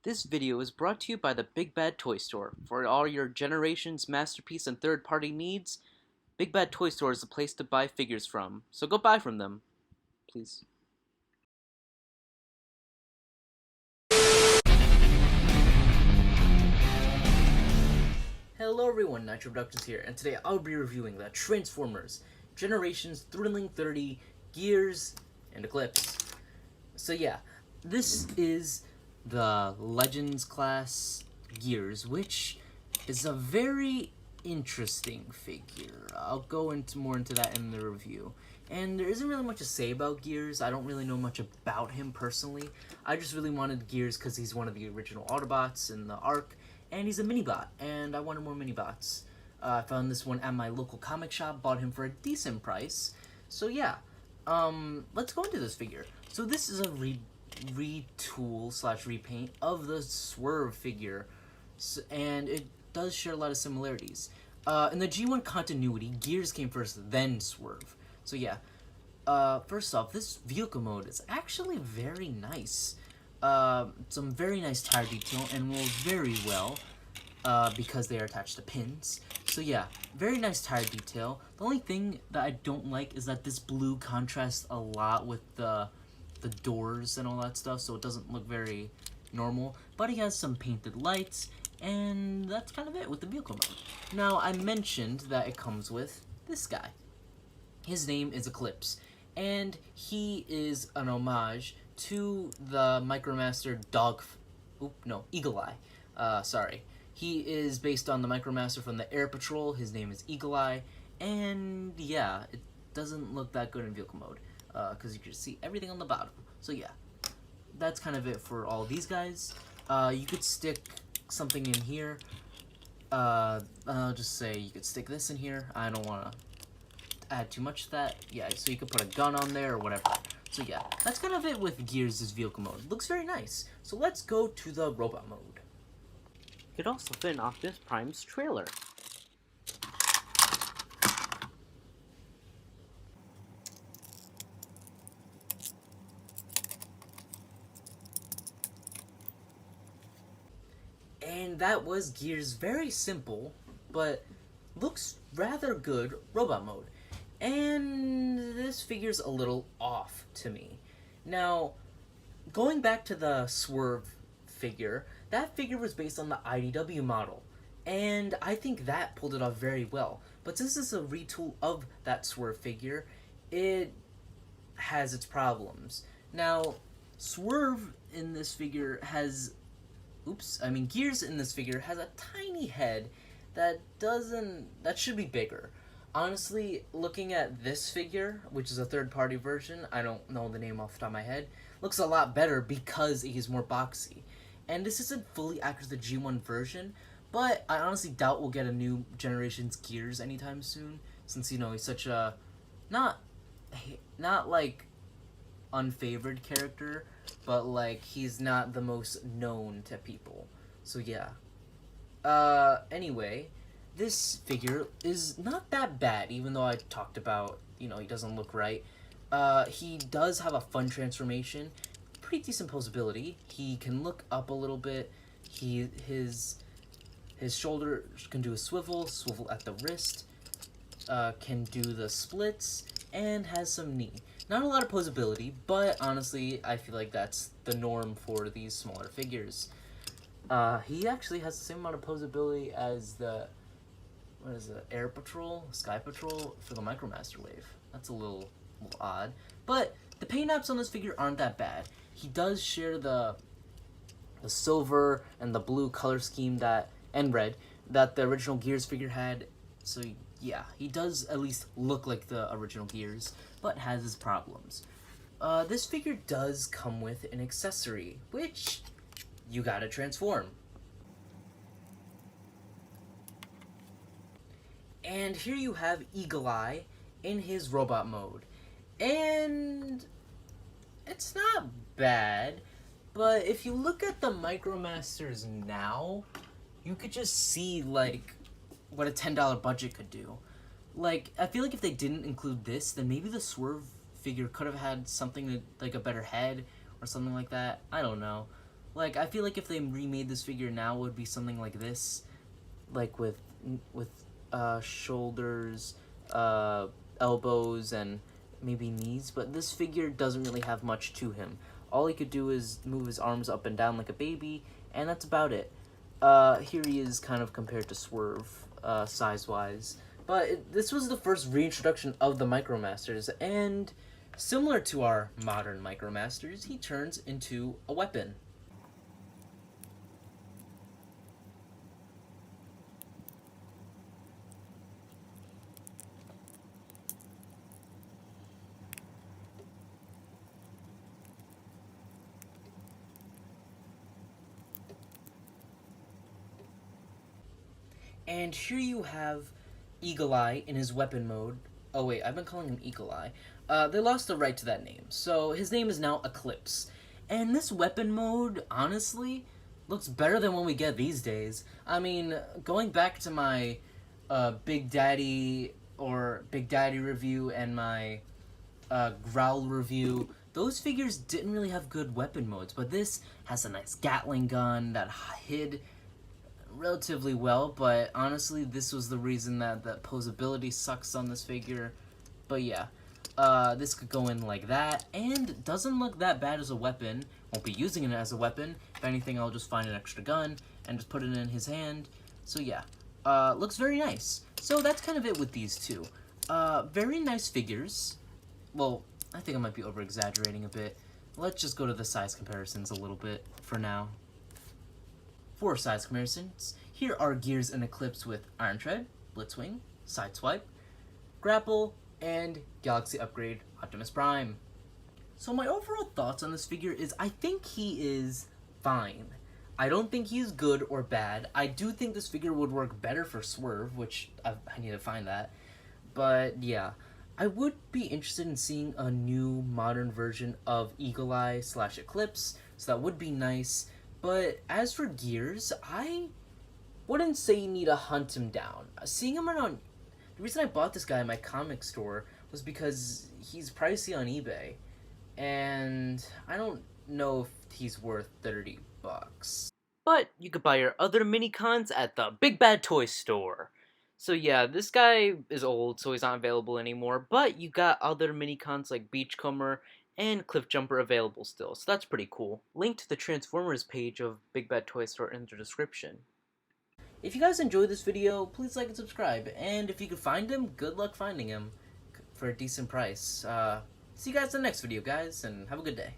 This video is brought to you by the Big Bad Toy Store. For all your Generations, Masterpiece, and third-party needs, Big Bad Toy Store is the place to buy figures from. So go buy from them, please. Hello everyone, Nitro Productions here, and today I'll be reviewing the Transformers Generations Thrilling 30 Gears and Eclipse. So yeah, this is the Legends class Gears, which is a very interesting figure. I'll go more into that in the review. And there isn't really much to say about Gears. I don't really know much about him personally. I just really wanted Gears because he's one of the original Autobots in the ARC, and he's a mini-bot, and I wanted more mini-bots. I found this one at my local comic shop, bought him for a decent price. So yeah, let's go into this figure. So this is a retool slash repaint of the Swerve figure, and it does share a lot of similarities. In the G1 continuity, Gears came first, then Swerve. So yeah, first off, this vehicle mode is actually very nice. Some very nice tire detail, and will very well because they are attached to pins. So yeah, very nice tire detail. The only thing that I don't like is that this blue contrasts a lot with the doors and all that stuff, so it doesn't look very normal. But he has some painted lights, and that's kind of it with the vehicle mode. Now, I mentioned that it comes with this guy. His name is Eclipse, and he is an homage to the Micromaster Eagle Eye. Sorry. He is based on the Micromaster from the Air Patrol. His name is Eagle Eye, and yeah, it doesn't look that good in vehicle mode, because you can see everything on the bottom. So yeah, that's kind of it for all these guys. You could stick something in here. I'll just say you could stick this in here. I don't want to add too much to that. Yeah, so you could put a gun on there or whatever. So yeah, that's kind of it with Gears' vehicle mode. Looks very nice. So let's go to the robot mode. You could also fit in Optimus Prime's trailer. And that was Gears' very simple, but looks rather good robot mode. And this figure's a little off to me. Now, going back to the Swerve figure, that figure was based on the IDW model, and I think that pulled it off very well. But since this is a retool of that Swerve figure, it has its problems. Now, Swerve in this figure has Gears in this figure has a tiny head that should be bigger. Honestly, looking at this figure, which is a third-party version, I don't know the name off the top of my head, looks a lot better because he's more boxy. And this isn't fully accurate to the G1 version, but I honestly doubt we'll get a new Generations Gears anytime soon, since, you know, he's such a, not like, unfavored character, but, like, he's not the most known to people. So, yeah. Anyway, this figure is not that bad, even though I talked about, you know, he doesn't look right. He does have a fun transformation, pretty decent posability. He can look up a little bit. His shoulder can do a swivel at the wrist, can do the splits, and has some knee. Not a lot of posability, but honestly, I feel like that's the norm for these smaller figures. He actually has the same amount of posability as the Air Patrol, Sky Patrol for the Micromaster Wave. That's a little odd. But the paint apps on this figure aren't that bad. He does share the silver and the blue color scheme and red that the original Gears figure had. So yeah, he does at least look like the original Gears, but has his problems. This figure does come with an accessory, which you gotta transform. And here you have Eagle Eye in his robot mode. And it's not bad, but if you look at the Micromasters now, you could just see, like, what a $10 budget could do. Like, I feel like if they didn't include this, then maybe the Swerve figure could have had something like a better head or something like that. I don't know. Like, I feel like if they remade this figure now, it would be something like this, like with shoulders, elbows, and maybe knees. But this figure doesn't really have much to him. All he could do is move his arms up and down like a baby, and that's about it. Here he is kind of compared to Swerve, size-wise. But this was the first reintroduction of the Micromasters, and similar to our modern Micromasters, he turns into a weapon. And here you have Eagle Eye in his weapon mode. Oh wait, I've been calling him Eagle Eye. They lost the right to that name, so his name is now Eclipse. And this weapon mode, honestly, looks better than what we get these days. I mean, going back to my Big Daddy review and my Growl review, those figures didn't really have good weapon modes, but this has a nice Gatling gun that hid relatively well, but honestly, this was the reason that the posability sucks on this figure. But yeah, this could go in like that, and doesn't look that bad as a weapon. Won't be using it as a weapon. If anything, I'll just find an extra gun and just put it in his hand. So yeah, looks very nice. So that's kind of it with these two. Very nice figures. Well, I think I might be over-exaggerating a bit. Let's just go to the size comparisons a little bit for now. For size comparisons, here are Gears and Eclipse with Iron Tread, Blitzwing, Sideswipe, Grapple, and Galaxy Upgrade Optimus Prime. So my overall thoughts on this figure is I think he is fine. I don't think he's good or bad. I do think this figure would work better for Swerve, which I need to find that. But yeah, I would be interested in seeing a new modern version of Eagle Eye / Eclipse, so that would be nice. But as for Gears, I wouldn't say you need to hunt him down. Seeing him around... The reason I bought this guy at my comic store was because he's pricey on eBay. And I don't know if he's worth 30 bucks. But you could buy your other mini-cons at the Big Bad Toy Store. So yeah, this guy is old, so he's not available anymore. But you got other mini-cons like Beachcomber and Cliff Jumper available still, so that's pretty cool. Link to the Transformers page of Big Bad Toy Store in the description. If you guys enjoyed this video, please like and subscribe, and if you could find him, good luck finding him for a decent price. See you guys in the next video, guys, and have a good day.